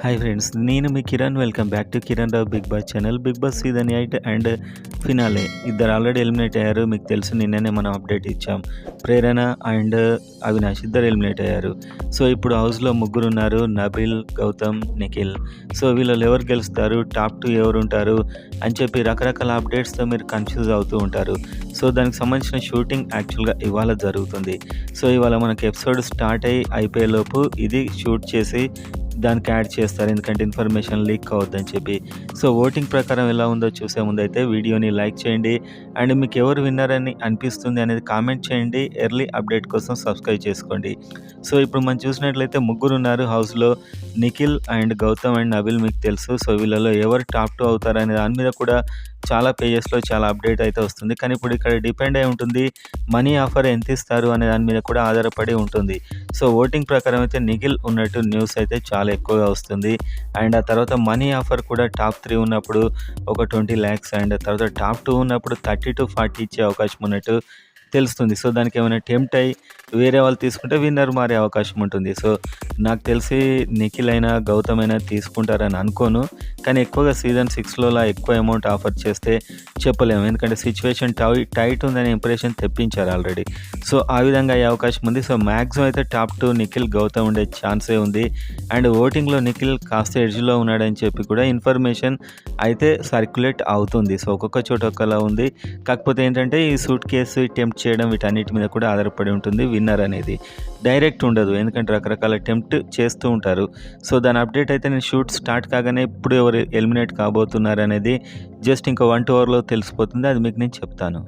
Hi friends, నేను మీ Kiran. Welcome back to Kiran Rao Bigg Boss channel. Bigg Boss season 8 and finale ఇద్దరు already eliminate అయ్యారు. మీకు తెలుసు, నిన్ననే మనం అప్డేట్ ఇచ్చాం. ప్రేరణ అండ్ అవినాష్ ఇద్దరు ఎలిమినేట్ అయ్యారు. సో ఇప్పుడు హౌస్లో ముగ్గురు ఉన్నారు: నబిల్, గౌతమ్, నిఖిల్. సో వీళ్ళు ఎవరు గెలుస్తారు, టాప్ 2 ఎవరు ఉంటారు అని చెప్పి రకరకాల అప్డేట్స్తో మీరు కన్ఫ్యూజ్ అవుతూ ఉంటారు. సో దానికి సంబంధించిన షూటింగ్ యాక్చువల్గా ఇవాళ జరుగుతుంది. సో ఇవాళ మనకి ఎపిసోడ్ స్టార్ట్ అయిపోయేలోపు ఇది షూట్ చేసి దానికి యాడ్ చేస్తారు, ఎందుకంటే ఇన్ఫర్మేషన్ లీక్ అవ్వద్దని చెప్పి. సో ఓటింగ్ ప్రకారం ఎలా ఉందో చూసే ముందైతే వీడియోని లైక్ చేయండి అండ్ మీకు ఎవరు విన్నరని అనిపిస్తుంది అనేది కామెంట్ చేయండి. ఎర్లీ అప్డేట్ కోసం సబ్స్క్రైబ్ చేసుకోండి. సో ఇప్పుడు మనం చూసినట్లయితే ముగ్గురు ఉన్నారు హౌస్లో: నిఖిల్ అండ్ గౌతమ్ అండ్ నబిల్. మీకు తెలుసు. సో వీళ్ళలో ఎవరు టాప్ 2 అవుతారనే దాని మీద కూడా చాలా పేజెస్లో చాలా అప్డేట్ అయితే వస్తుంది. కానీ ఇప్పుడు ఇక్కడ డిపెండ్ అయి ఉంటుంది మనీ ఆఫర్ ఎంత ఇస్తారు అనే దాని మీద కూడా ఆధారపడి ఉంటుంది. సో ఓటింగ్ ప్రకారం అయితే నిఖిల్ ఉన్నట్టు న్యూస్ అయితే చాలా ఎక్కువగా వస్తుంది. అండ్ ఆ తర్వాత మనీ ఆఫర్ కూడా టాప్ 3 ఉన్నప్పుడు ఒక 20 lakhs అండ్ తర్వాత టాప్ 2 ఉన్నప్పుడు 30 to 40 ఇచ్చే అవకాశం ఉన్నట్టు తెలుస్తుంది. సో దానికి ఏమైనా టెంప్ట్ అయ్యి వేరే వాళ్ళు తీసుకుంటే విన్నర్ మారే అవకాశం ఉంటుంది. సో నాకు తెలిసి నిఖిల్ అయినా గౌతమ్ అయినా తీసుకుంటారని అనుకోను. కానీ ఎక్కువగా సీజన్ 6లోలా ఎక్కువ అమౌంట్ ఆఫర్ చేస్తే చెప్పలేము, ఎందుకంటే సిచ్యువేషన్ టైట్ ఉందనే ఇంప్రెషన్ తెప్పించారు ఆల్రెడీ. సో ఆ విధంగా అయ్యే అవకాశం ఉంది. సో మ్యాక్సిమం అయితే టాప్ 2 నిఖిల్, గౌతమ్ ఉండే ఛాన్సే ఉంది. అండ్ ఓటింగ్లో నిఖిల్ కాస్త ఎడ్జ్లో ఉన్నాడని చెప్పి కూడా ఇన్ఫర్మేషన్ అయితే సర్క్యులేట్ అవుతుంది. సో ఒక్కొక్క చోట ఒక్కలా ఉంది. కాకపోతే ఏంటంటే ఈ సూట్ కేసు టెంప్ట్ చేయడం వీటన్నిటి మీద కూడా ఆధారపడి ఉంటుంది విన్నర్ అనేది. డైరెక్ట్ ఉండదు, ఎందుకంటే రకరకాల టెంప్ట్ చేస్తూ ఉంటారు. సో దాని అప్డేట్ అయితే నేను షూట్ స్టార్ట్ కాగానే ఇప్పుడు ఎవరు ఎలిమినేట్ కాబోతున్నారు అనేది జస్ట్ ఇంకా 1-2 అవర్లో తెలిసిపోతుంది. అది మీకు నేను చెప్తాను.